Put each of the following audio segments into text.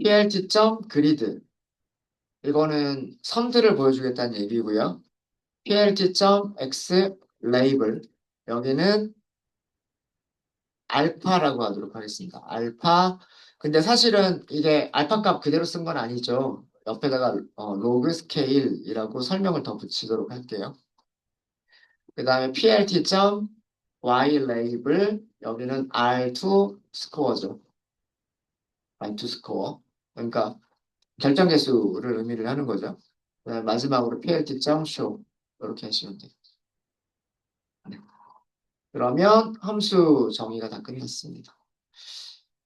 plt.grid 이거는 선들을 보여주겠다는 얘기고요. plt.x label 여기는 알파라고 하도록 하겠습니다. 알파. 근데 사실은 이게 알파 값 그대로 쓴 건 아니죠. 옆에다가 로그 스케일이라고 설명을 더 붙이도록 할게요. 그 다음에 plt.y label 여기는 R2 스코어죠. R2 스코어. 그러니까 결정 개수를 의미를 하는 거죠. 그다음에 마지막으로 plt.show 이렇게 하시면 돼요. 네. 그러면 함수 정의가 다 끝났습니다.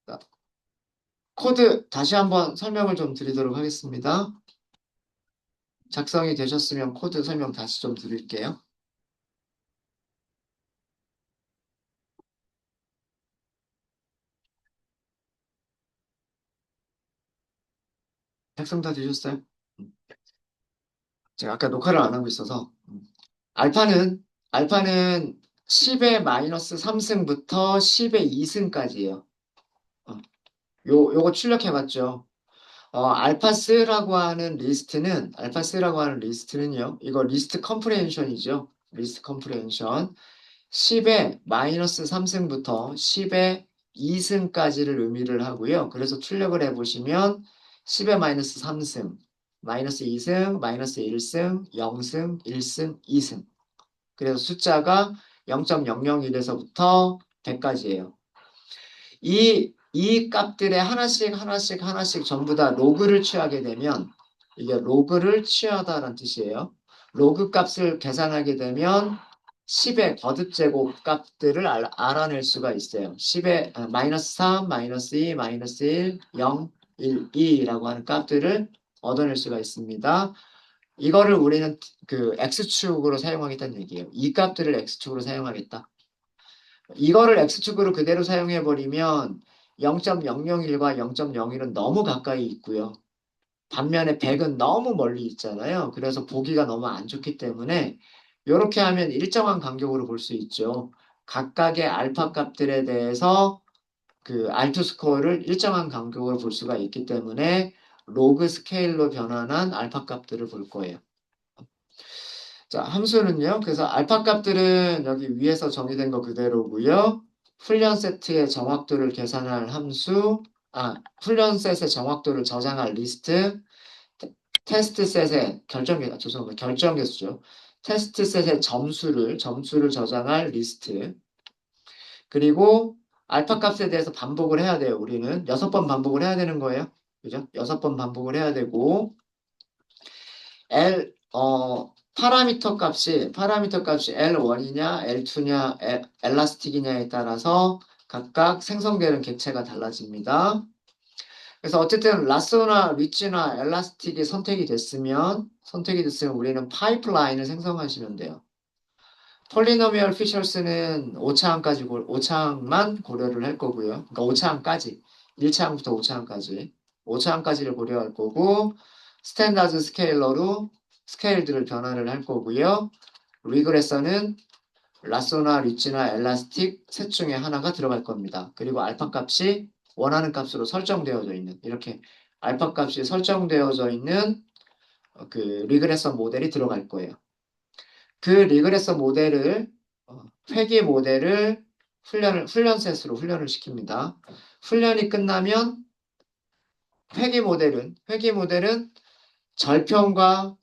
자, 코드 다시 한번 설명을 좀 드리도록 하겠습니다. 작성이 되셨으면 코드 설명 다시 좀 드릴게요. 작성 다 되셨어요? 음. 제가 아까 녹화를 안 하고 있어서 알파는 10의 마이너스 3승부터 10의 2승까지예요. 요거 출력해봤죠. 알파스라고 하는 리스트는요, 이거 리스트 컴프레hension이죠. 리스트 컴프레hension. 10의 마이너스 3승부터 10의 2승까지를 의미를 하고요. 그래서 출력을 해보시면 10의 마이너스 3승, 마이너스 2승, 마이너스 1승, 0승, 1승, 2승. 그래서 숫자가 0.001에서부터 100까지예요. 이 값들의 하나씩 전부 다 로그를 취하게 되면 이게 로그를 취하다라는 뜻이에요. 로그 값을 계산하게 되면 10의 거듭제곱 값들을 알아낼 수가 있어요. 10의 마이너스 3, 마이너스 2, 마이너스 1, 0, 1, 2라고 하는 값들을 얻어낼 수가 있습니다. 이거를 우리는 그 X축으로 사용하겠다는 얘기예요. 이 값들을 X축으로 사용하겠다. 이거를 X축으로 그대로 사용해버리면 0.001과 0.01은 너무 가까이 있고요. 반면에 100은 너무 멀리 있잖아요. 그래서 보기가 너무 안 좋기 때문에 이렇게 하면 일정한 간격으로 볼 수 있죠. 각각의 알파 값들에 대해서 그 R2 스코어를 일정한 간격으로 볼 수가 있기 때문에 로그 스케일로 변환한 알파 값들을 볼 거예요. 자, 함수는요. 그래서 알파 값들은 여기 위에서 정의된 거 그대로고요. 훈련 세트의 정확도를 계산할 함수, 훈련 셋의 정확도를 저장할 리스트, 테스트 셋의 죄송합니다. 결정 개수죠. 테스트 셋의 점수를 저장할 리스트. 그리고 알파 값에 대해서 반복을 해야 돼요. 우리는 6번 반복을 해야 되는 거예요. 그죠? 6번 반복을 해야 되고, 파라미터 값이 L1이냐, L2냐, 엘라스틱이냐에 따라서 각각 생성되는 객체가 달라집니다. 그래서 어쨌든 라쏘나 리치나 엘라스틱이 선택이 됐으면 우리는 파이프라인을 생성하시면 돼요. 폴리노미얼 피처스는 5차항만 고려를 할 거고요. 그러니까 5차항까지. 1차항부터 5차항까지. 5차항까지를 고려할 거고, 스탠다드 스케일러로 스케일들을 변화를 할 거고요. 리그레서는 라쏘나 리치나 엘라스틱 셋 중에 하나가 들어갈 겁니다. 그리고 알파 값이 원하는 값으로 설정되어져 있는, 이렇게 알파 값이 설정되어져 있는 그 리그레서 모델이 들어갈 거예요. 그 리그레서 모델을 회계 모델을 훈련셋으로 훈련을 시킵니다. 훈련이 끝나면 회계 모델은 절편과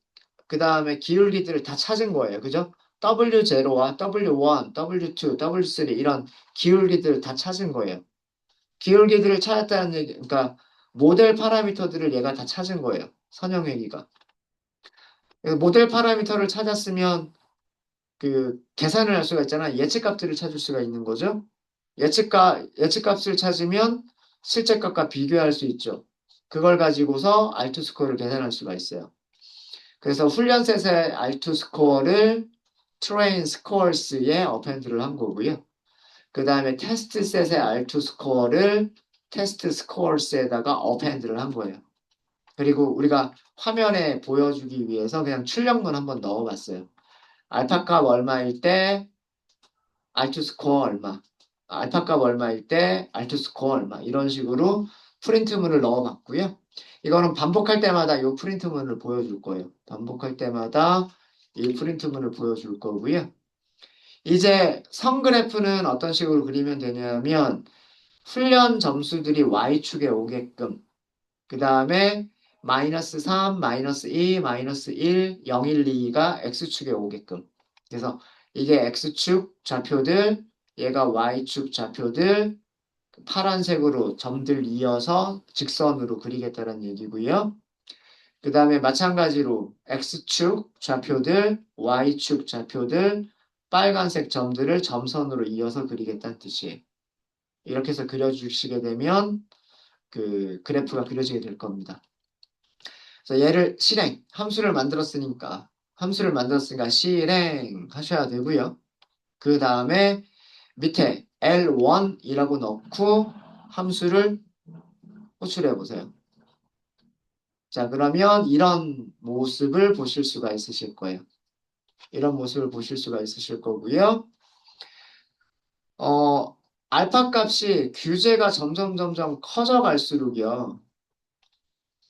그 다음에 기울기들을 다 찾은 거예요. 그죠? W0와 W1, W2, W3 이런 기울기들을 다 찾은 거예요. 기울기들을 찾았다는 얘기, 그러니까 모델 파라미터들을 얘가 다 찾은 거예요. 선형회기가. 모델 파라미터를 찾았으면 그 계산을 할 수가 있잖아. 예측값들을 찾을 수가 있는 거죠. 예측값을 찾으면 실제값과 비교할 수 있죠. 그걸 가지고서 R2 스코어를 계산할 수가 있어요. 그래서 훈련셋의 R2 스코어를 트레인 스코어스에 어펜드를 한 거고요. 그 다음에 테스트 셋의 R2 스코어를 테스트 스코어스에다가 어펜드를 한 거예요. 그리고 우리가 화면에 보여주기 위해서 그냥 출력문 한번 넣어봤어요. 알파값 얼마일 때 R2 스코어 얼마, 알파값 얼마일 때 R2 스코어 얼마 이런 식으로 프린트문을 넣어봤고요. 이거는 반복할 때마다 이 프린트문을 보여줄 거예요. 반복할 때마다 이 프린트문을 보여줄 거고요. 이제 선그래프는 어떤 식으로 그리면 되냐면 훈련 점수들이 Y축에 오게끔 그 다음에 마이너스 3, 마이너스 2, 마이너스 1, 0, 1, 2가 X축에 오게끔 그래서 이게 X축 좌표들 얘가 Y축 좌표들 파란색으로 점들 이어서 직선으로 그리겠다는 얘기고요. 그 다음에 마찬가지로 X축 좌표들, Y축 좌표들, 빨간색 점들을 점선으로 이어서 그리겠다는 뜻이에요. 이렇게 해서 그려주시게 되면 그 그래프가 그려지게 될 겁니다. 그래서 얘를 함수를 만들었으니까 실행하셔야 되고요. 그 다음에 밑에 L1이라고 넣고 함수를 호출해 보세요. 자, 그러면 이런 모습을 보실 수가 있으실 거예요. 이런 모습을 보실 수가 있으실 거고요. 알파 값이 규제가 점점 커져갈수록요.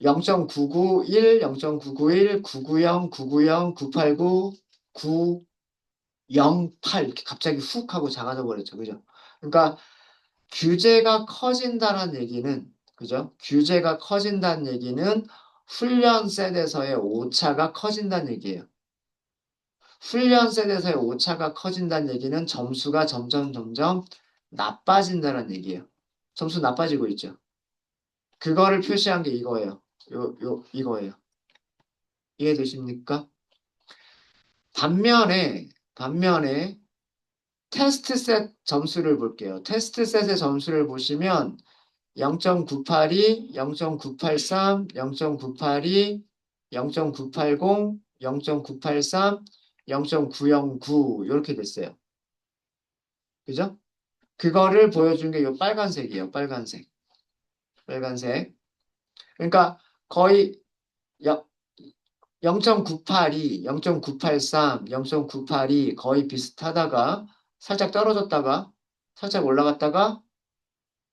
0.991, 0.991, 990, 990, 989, 908 이렇게 갑자기 훅 하고 작아져 버렸죠. 그죠? 그러니까 규제가 커진다는 얘기는 그죠? 규제가 커진다는 얘기는 훈련 셋에서의 오차가 커진다는 얘기예요. 훈련 셋에서의 오차가 커진다는 얘기는 점수가 점점 나빠진다는 얘기예요. 점수 나빠지고 있죠. 그거를 표시한 게 이거예요. 이거예요. 이해되십니까? 반면에 테스트 셋 점수를 볼게요. 테스트 셋의 점수를 보시면 0.982, 0.983, 0.982, 0.980, 0.983, 0.909 이렇게 됐어요. 그죠? 그거를 보여준 게 이 빨간색이에요. 빨간색. 그러니까 거의 0.982, 0.983, 0.982 거의 비슷하다가 살짝 떨어졌다가 살짝 올라갔다가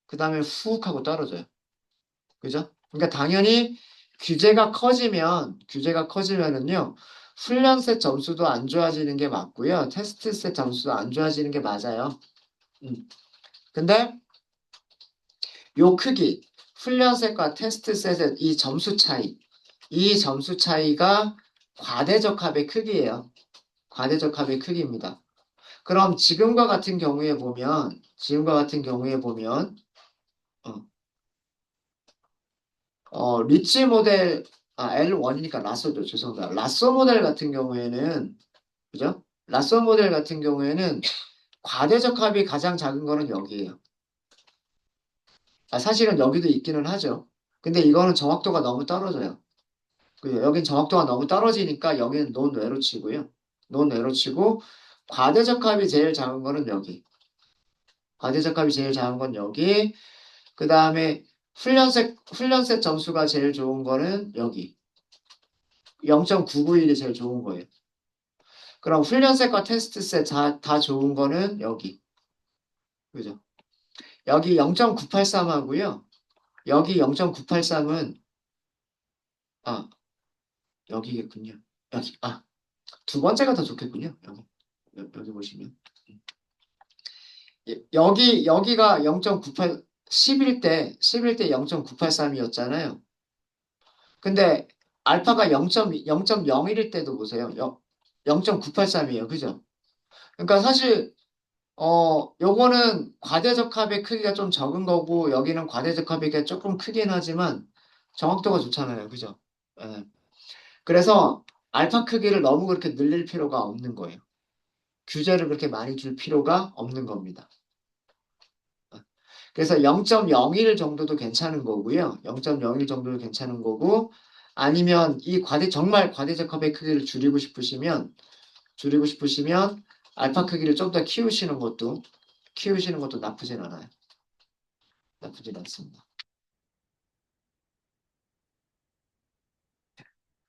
그 다음에 훅 하고 떨어져요. 그죠? 그러니까 당연히 규제가 커지면은요, 훈련셋 점수도 안 좋아지는 게 맞고요. 테스트셋 점수도 안 좋아지는 게 맞아요. 근데 요 크기, 훈련셋과 테스트셋의 이 점수 차이가 과대적 합의 크기예요. 과대적 합의 크기입니다. 그럼 지금과 같은 경우에 보면, 리치 모델, L1이니까 라쏘죠. 죄송합니다. 라쏘 모델 같은 경우에는, 그죠? 라쏘 모델 같은 경우에는 과대적 합이 가장 작은 거는 여기예요. 사실은 여기도 있기는 하죠. 근데 이거는 정확도가 너무 떨어져요. 여긴 정확도가 너무 떨어지니까 여기는 논외로 치고요. 논외로 치고 과대적 합이 제일 작은 거는 여기. 과대적 합이 제일 작은 건 여기. 그 다음에 훈련셋 점수가 제일 좋은 거는 여기. 0.991이 제일 좋은 거예요. 그럼 훈련셋과 테스트셋 다 좋은 거는 여기. 그죠? 여기 0.983하고요. 여기 0.983은 여기겠군요. 두 번째가 더 좋겠군요. 여기 보시면. 여기가 0.98, 11대 0.983이었잖아요. 근데 알파가 0.01일 때도 보세요. 0.983이에요. 그죠? 그러니까 사실, 요거는 과대적 합의 크기가 좀 적은 거고, 여기는 과대적 합의가 조금 크긴 하지만, 정확도가 좋잖아요. 그죠? 예. 그래서 알파 크기를 너무 그렇게 늘릴 필요가 없는 거예요. 규제를 그렇게 많이 줄 필요가 없는 겁니다. 그래서 0.01 정도도 괜찮은 거고요. 0.01 정도도 괜찮은 거고 아니면 정말 과대적 합의 크기를 줄이고 싶으시면 알파 크기를 좀 더 키우시는 것도 나쁘진 않아요. 나쁘진 않습니다.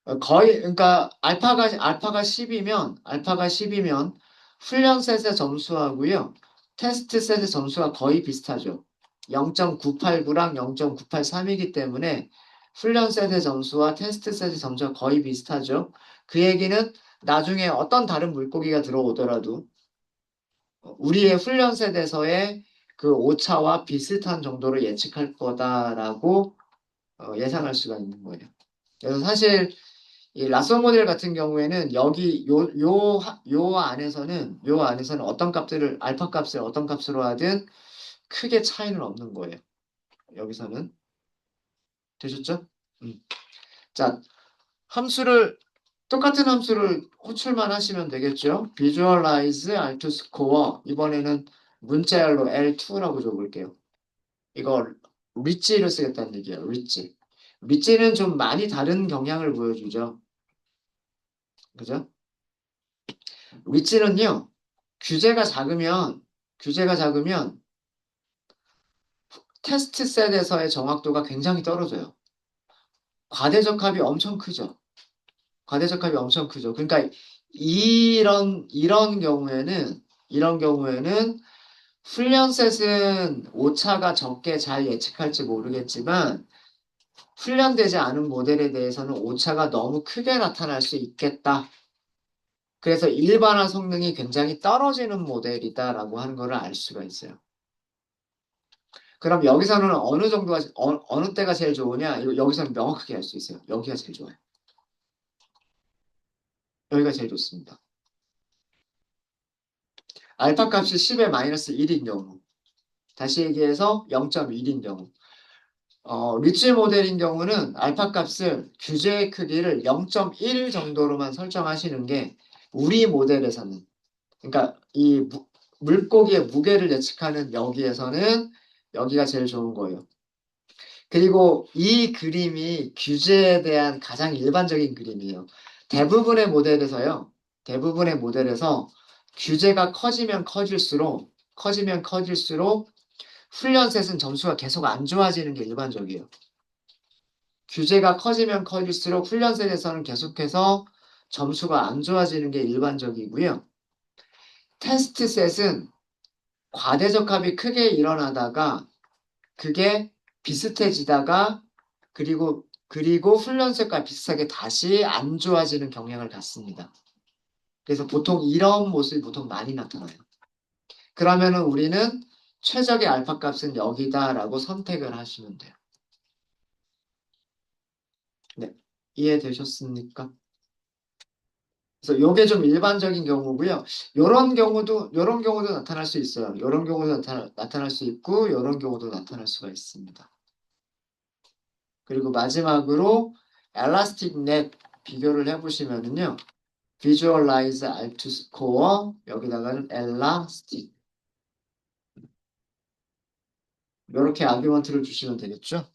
그러니까 알파가 10이면 훈련셋의 점수하고요. 테스트셋의 점수가 거의 비슷하죠. 0.989랑 0.983이기 때문에 훈련 세대 점수와 테스트 세대 점수가 거의 비슷하죠. 그 얘기는 나중에 어떤 다른 물고기가 들어오더라도 우리의 훈련 세대에서의 그 오차와 비슷한 정도로 예측할 거다라고 예상할 수가 있는 거예요. 그래서 사실 이 라쏘 모델 같은 경우에는 여기 요 안에서는 어떤 값들을 알파 값을 어떤 값으로 하든 크게 차이는 없는 거예요. 여기서는 되셨죠? 음. 자, 함수를 똑같은 함수를 호출만 하시면 되겠죠? Visualize R2 score 이번에는 문자열로 L2라고 줘볼게요. 이거 리치를 쓰겠다는 얘기예요. 리치. 리치는 좀 많이 다른 경향을 보여주죠. 그죠? 리치는요. 규제가 작으면 규제가 작으면 테스트 셋에서의 정확도가 굉장히 떨어져요. 과대적합이 엄청 크죠. 과대적합이 엄청 크죠. 그러니까 이런 경우에는 훈련셋은 오차가 적게 잘 예측할지 모르겠지만 훈련되지 않은 모델에 대해서는 오차가 너무 크게 나타날 수 있겠다. 그래서 일반화 성능이 굉장히 떨어지는 모델이다라고 하는 것을 알 수가 있어요. 그럼 여기서는 어느 정도가 어느 때가 제일 좋으냐? 여기서는 명확하게 알 수 있어요. 여기가 제일 좋아요. 여기가 제일 좋습니다. 알파 값이 10의 마이너스 1인 경우, 다시 얘기해서 0.1인 경우, 리치 모델인 경우는 알파 값을 규제의 크기를 0.1 정도로만 설정하시는 게 우리 모델에서는, 그러니까 이 물고기의 무게를 예측하는 여기에서는 여기가 제일 좋은 거예요. 그리고 이 그림이 규제에 대한 가장 일반적인 그림이에요. 대부분의 모델에서요. 대부분의 모델에서 규제가 커지면 커질수록 훈련셋은 점수가 계속 안 좋아지는 게 일반적이에요. 규제가 커지면 커질수록 훈련셋에서는 계속해서 점수가 안 좋아지는 게 일반적이고요. 테스트셋은 과대적합이 크게 일어나다가 그게 비슷해지다가 그리고 훈련셋과 비슷하게 다시 안 좋아지는 경향을 갖습니다. 그래서 보통 이런 모습이 보통 많이 나타나요. 그러면은 우리는 최적의 알파 값은 여기다라고 선택을 하시면 돼요. 네. 이해되셨습니까? 그래서 요게 좀 일반적인 경우고요. 요런 경우도 나타날 수 있어요. 요런 경우도 나타날 수 있고 요런 경우도 나타날 수가 있습니다. 그리고 마지막으로 엘라스틱 넷 비교를 해보시면은요. Visualize R2 score 여기다가는 엘라스틱 이렇게 아규먼트를 주시면 되겠죠.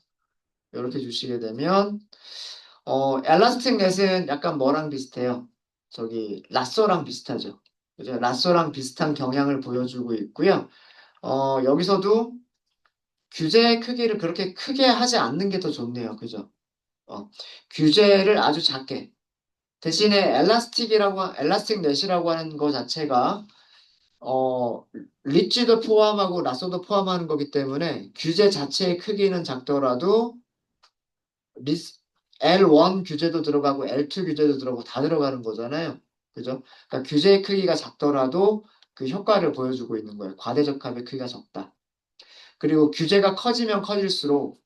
이렇게 주시게 되면 엘라스틱 넷은 약간 뭐랑 비슷해요? 저기 라쏘랑 비슷하죠. 그죠? 라쏘랑 비슷한 경향을 보여주고 있고요. 여기서도 규제의 크기를 그렇게 크게 하지 않는 게 더 좋네요. 그죠? 규제를 아주 작게. 대신에 엘라스틱 넷이라고 하는 거 자체가 어, 리치도 포함하고 라쏘도 포함하는 거기 때문에 규제 자체의 크기는 작더라도 리스, L1 규제도 들어가고 L2 규제도 들어가고 다 들어가는 거잖아요. 그죠? 그러니까 규제의 크기가 작더라도 그 효과를 보여주고 있는 거예요. 과대적합의 크기가 적다. 그리고 규제가 커지면 커질수록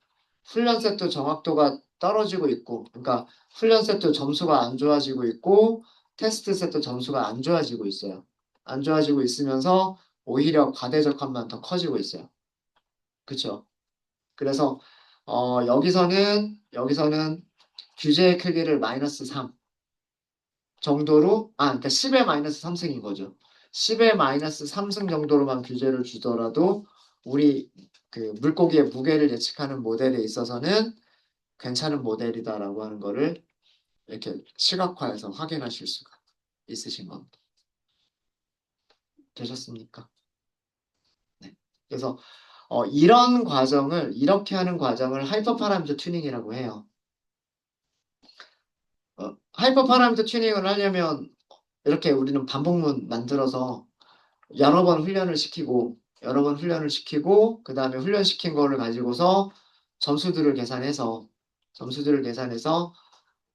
훈련셋도 정확도가 떨어지고 있고, 그러니까 훈련셋도 점수가 안 좋아지고 있고, 테스트셋도 점수가 안 좋아지고 있어요. 안 좋아지고 있으면서 오히려 과대적합만 더 커지고 있어요. 그쵸? 그래서 여기서는 규제의 크기를 마이너스 3 정도로, 그러니까 10의 마이너스 3승인 거죠. 10의 마이너스 3승 정도로만 규제를 주더라도 우리 그 물고기의 무게를 예측하는 모델에 있어서는 괜찮은 모델이다라고 하는 거를 이렇게 시각화해서 확인하실 수가 있으신 겁니다. 되셨습니까? 네. 그래서 이렇게 하는 과정을 하이퍼 파라미터 튜닝이라고 해요. 하이퍼 파라미터 튜닝을 하려면 이렇게 우리는 반복문 만들어서 여러 번 훈련을 시키고 그 다음에 훈련시킨 거를 가지고서 점수들을 계산해서 점수들을 계산해서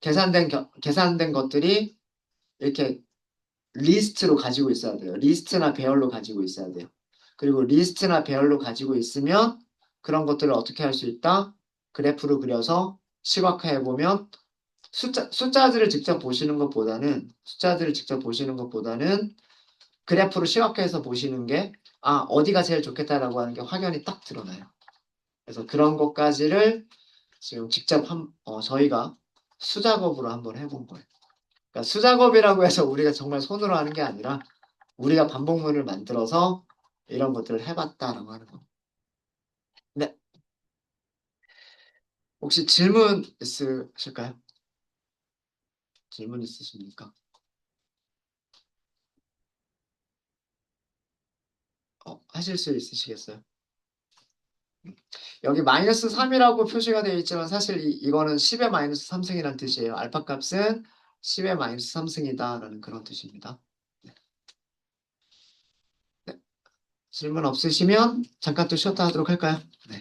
계산된 것들이 이렇게 리스트로 가지고 있어야 돼요. 리스트나 배열로 가지고 있어야 돼요. 그리고 리스트나 배열로 가지고 있으면 그런 것들을 어떻게 할 수 있다? 그래프로 그려서 시각화해 보면 숫자들을 직접 보시는 것보다는 그래프로 시각화해서 보시는 게 어디가 제일 좋겠다라고 하는 게 확연히 딱 드러나요. 그래서 그런 것까지를 지금 직접 저희가 수작업으로 한번 해본 거예요. 그러니까 수작업이라고 해서 우리가 정말 손으로 하는 게 아니라 우리가 반복문을 만들어서 이런 것들을 해봤다라고 하는 거. 네, 혹시 질문 있으실까요? 질문 있으십니까? 하실 수 있으시겠어요? 여기 마이너스 3이라고 표시가 되어 있지만 사실 이거는 10의 마이너스 3승이라는 뜻이에요. 알파 값은 10의 마이너스 3승이다라는 그런 뜻입니다. 네. 네. 질문 없으시면 잠깐 또 쉬었다 하도록 할까요? 네.